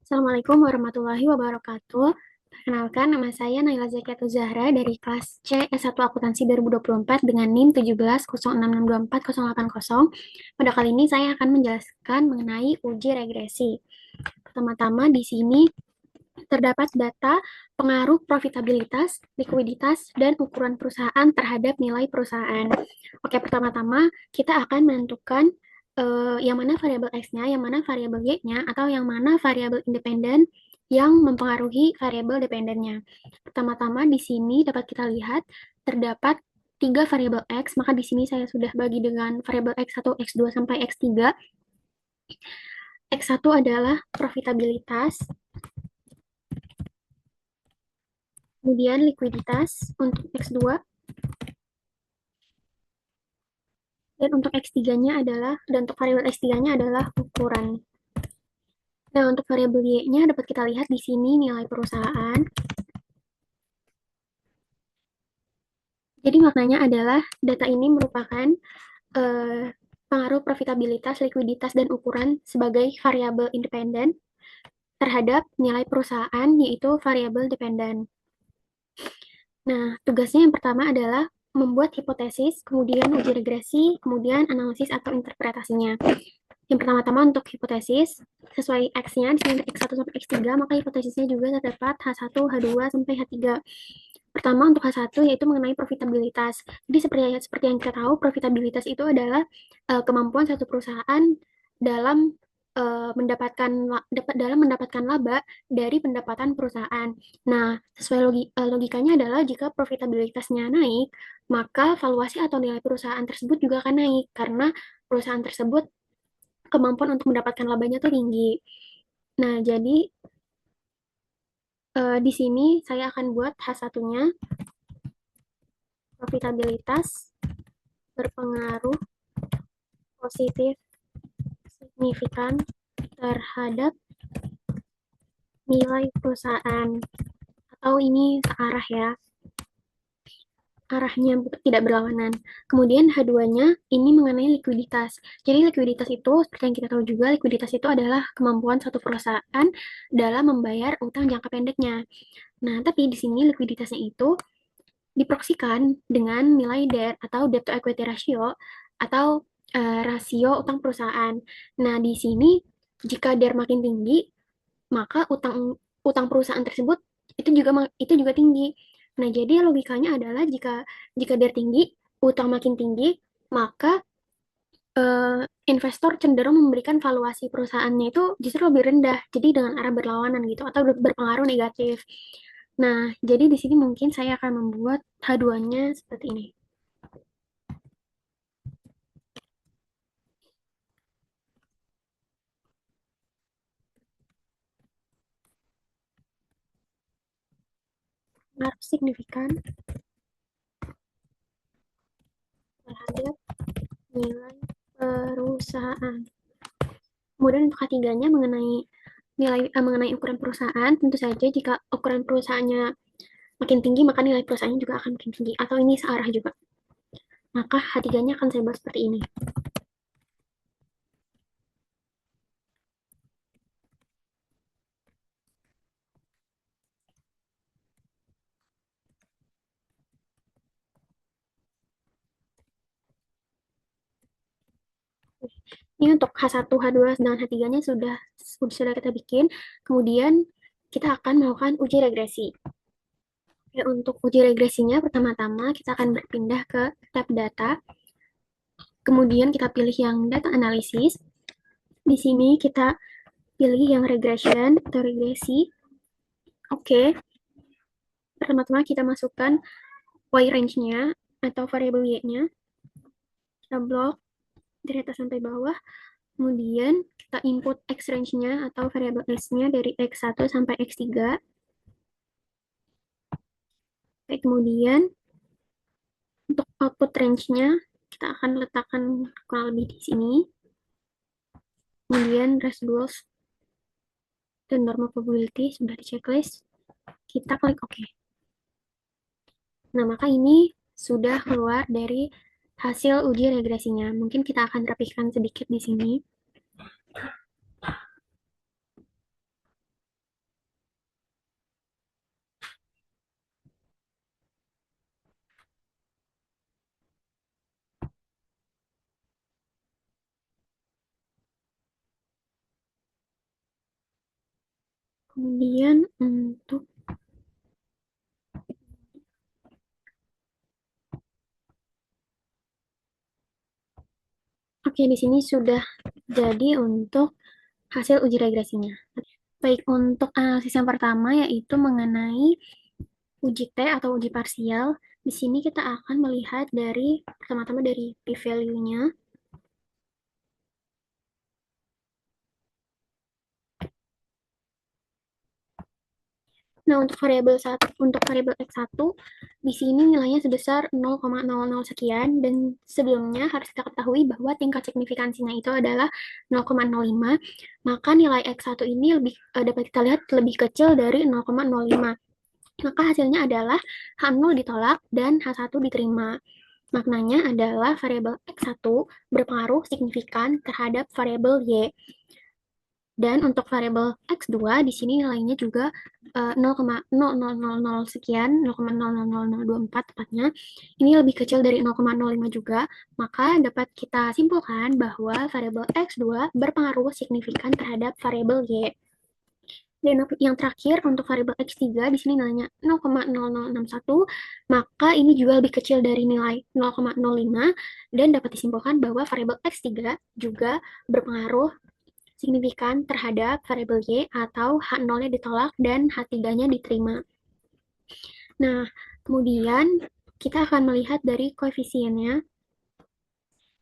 Assalamualaikum warahmatullahi wabarakatuh. Perkenalkan, nama saya Naila Zakiatul Zahra dari kelas C S1 Akuntansi 2024 dengan NIM 1706624080. Pada kali ini saya akan menjelaskan mengenai uji regresi. Pertama-tama di sini terdapat data pengaruh profitabilitas, likuiditas, dan ukuran perusahaan terhadap nilai perusahaan. Oke, pertama-tama kita akan menentukan yang mana variabel X-nya, yang mana variabel Y-nya, atau yang mana variabel independen yang mempengaruhi variabel dependennya. Pertama-tama di sini dapat kita lihat terdapat 3 variabel X, maka di sini saya sudah bagi dengan variabel X1, X2, sampai X3. X1 adalah profitabilitas, kemudian likuiditas untuk X2, dan untuk X3-nya adalah, dan untuk variabel X3-nya adalah ukuran. Nah, untuk variabel Y-nya dapat kita lihat di sini nilai perusahaan. Jadi maknanya adalah data ini merupakan pengaruh profitabilitas, likuiditas, dan ukuran sebagai variabel independen terhadap nilai perusahaan, yaitu variabel dependen. Nah, tugasnya yang pertama adalah membuat hipotesis, kemudian uji regresi, kemudian analisis atau interpretasinya. Yang pertama-tama untuk hipotesis, sesuai X-nya, di sini X1 sampai X3, maka hipotesisnya juga terdapat H1, H2, sampai H3. Pertama untuk H1 yaitu mengenai profitabilitas. Jadi seperti yang kita tahu, profitabilitas itu adalah kemampuan satu perusahaan dalam mendapatkan laba dari pendapatan perusahaan. Nah, sesuai logikanya adalah jika profitabilitasnya naik, maka valuasi atau nilai perusahaan tersebut juga akan naik karena perusahaan tersebut kemampuan untuk mendapatkan labanya tuh tinggi. Nah, jadi di sini saya akan buat H1-nya, profitabilitas berpengaruh positif signifikan terhadap nilai perusahaan, atau ini searah ya, arahnya tidak berlawanan. Kemudian H2-nya ini mengenai likuiditas. Jadi likuiditas itu, seperti yang kita tahu juga, likuiditas itu adalah kemampuan suatu perusahaan dalam membayar utang jangka pendeknya. Nah, tapi di sini likuiditasnya itu diproksikan dengan nilai DER atau debt to equity ratio atau rasio utang perusahaan. Nah, di sini jika DER makin tinggi, maka utang utang perusahaan tersebut itu juga tinggi. Nah, jadi logikanya adalah jika jika DER tinggi, utang makin tinggi, maka investor cenderung memberikan valuasi perusahaannya itu justru lebih rendah, jadi dengan arah berlawanan gitu, atau berpengaruh negatif. Nah, jadi di sini mungkin saya akan membuat H2-nya seperti ini. Pengaruh signifikan terhadap nilai perusahaan. Kemudian untuk H3-nya mengenai ukuran perusahaan, tentu saja jika ukuran perusahaannya makin tinggi, maka nilai perusahaannya juga akan makin tinggi, atau ini searah juga. Maka H3-nya akan saya buat seperti ini. Ini untuk H1, H2, dan H3-nya sudah kita bikin. Kemudian kita akan melakukan uji regresi. Ya, untuk uji regresinya, pertama-tama kita akan berpindah ke tab data. Kemudian kita pilih yang data analisis. Di sini kita pilih yang regression atau regresi. Oke. Pertama-tama kita masukkan Y range-nya atau variabel Y-nya. Kita blok dari atas sampai bawah. Kemudian kita input X range-nya atau variabel X-nya dari X1 sampai X3. Oke, kemudian untuk output range-nya kita akan letakkan kurang lebih di sini. Kemudian residuals dan normal probability sudah di checklist. Kita klik OK. Nah, maka ini sudah keluar dari hasil uji regresinya. Mungkin kita akan rapihkan sedikit di sini. Kemudian untuk Oke, di sini sudah jadi untuk hasil uji regresinya. Baik, untuk analisis yang pertama yaitu mengenai uji T atau uji parsial. Di sini kita akan melihat dari pertama-tama dari p-value-nya. Nah, untuk variabel X1 di sini nilainya sebesar 0,00 sekian dan sebelumnya harus kita ketahui bahwa tingkat signifikansinya itu adalah 0,05, maka nilai X1 ini dapat kita lihat lebih kecil dari 0,05. Maka hasilnya adalah H0 ditolak dan H1 diterima. Maknanya adalah variabel X1 berpengaruh signifikan terhadap variabel Y. Dan untuk variabel X2 di sini nilainya juga 0,0000 sekian, 0,000024 tepatnya. Ini lebih kecil dari 0,05 juga, maka dapat kita simpulkan bahwa variabel X2 berpengaruh signifikan terhadap variabel Y. Dan yang terakhir untuk variabel X3 di sini nilainya 0,0061, maka ini juga lebih kecil dari nilai 0,05 dan dapat disimpulkan bahwa variabel X3 juga berpengaruh signifikan terhadap variabel Y atau H0-nya ditolak dan H3-nya diterima. Nah, kemudian kita akan melihat dari koefisiennya.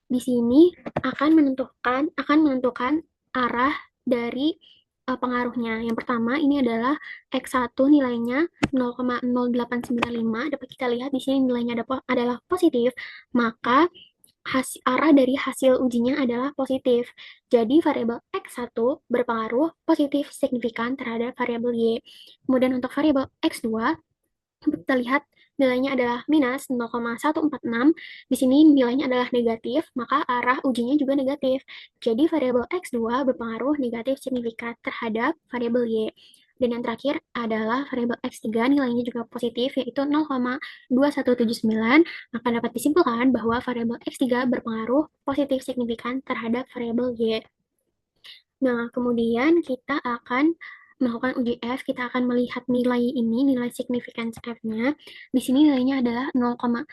Di sini akan menentukan arah dari pengaruhnya. Yang pertama ini adalah X1 nilainya 0,0895. Dapat kita lihat di sini nilainya adalah positif, maka arah dari hasil ujinya adalah positif. Jadi variabel X1 berpengaruh positif signifikan terhadap variabel Y. Kemudian untuk variabel X2 kita lihat nilainya adalah minus 0,146. Di sini nilainya adalah negatif, maka arah ujinya juga negatif. Jadi variabel X2 berpengaruh negatif signifikan terhadap variabel Y. Dan yang terakhir adalah variabel X3 nilainya juga positif, yaitu 0,2179. Maka dapat disimpulkan bahwa variabel X3 berpengaruh positif signifikan terhadap variabel Y. Nah, kemudian kita akan melakukan uji F, kita akan melihat nilai ini, nilai significance F-nya. Di sini nilainya adalah 0,000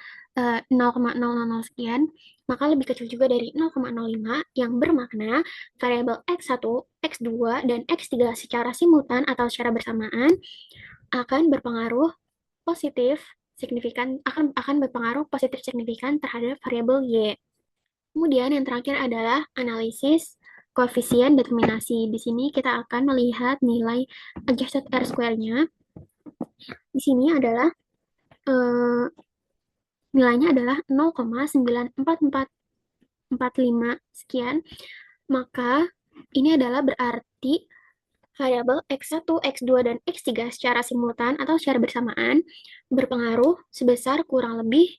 sekian, maka lebih kecil juga dari 0,05, yang bermakna variabel X1, X2, dan X3 secara simultan atau secara bersamaan akan berpengaruh positif signifikan, akan berpengaruh positif signifikan terhadap variabel Y. Kemudian yang terakhir adalah analisis koefisien determinasi. Di sini kita akan melihat nilai adjusted R-square-nya. Di sini adalah nilainya adalah 0,94445 sekian. Maka ini adalah berarti variabel X1, X2, dan X3 secara simultan atau secara bersamaan berpengaruh sebesar kurang lebih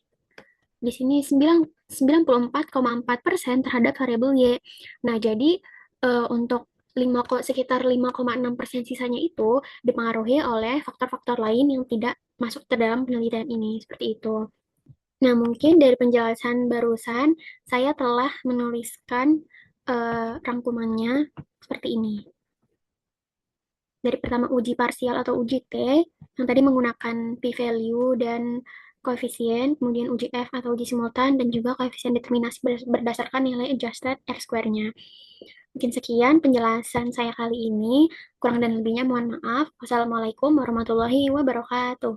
di sini 94,4% terhadap variabel Y. Nah, jadi untuk sekitar 5,6% sisanya itu dipengaruhi oleh faktor-faktor lain yang tidak masuk ke dalam penelitian ini, seperti itu. Nah, mungkin dari penjelasan barusan, saya telah menuliskan rangkumannya seperti ini. Dari pertama uji parsial atau uji T, yang tadi menggunakan p-value dan koefisien, kemudian uji F atau uji simultan, dan juga koefisien determinasi berdasarkan nilai adjusted R-square-nya. Mungkin sekian penjelasan saya kali ini. Kurang dan lebihnya mohon maaf. Wassalamualaikum warahmatullahi wabarakatuh.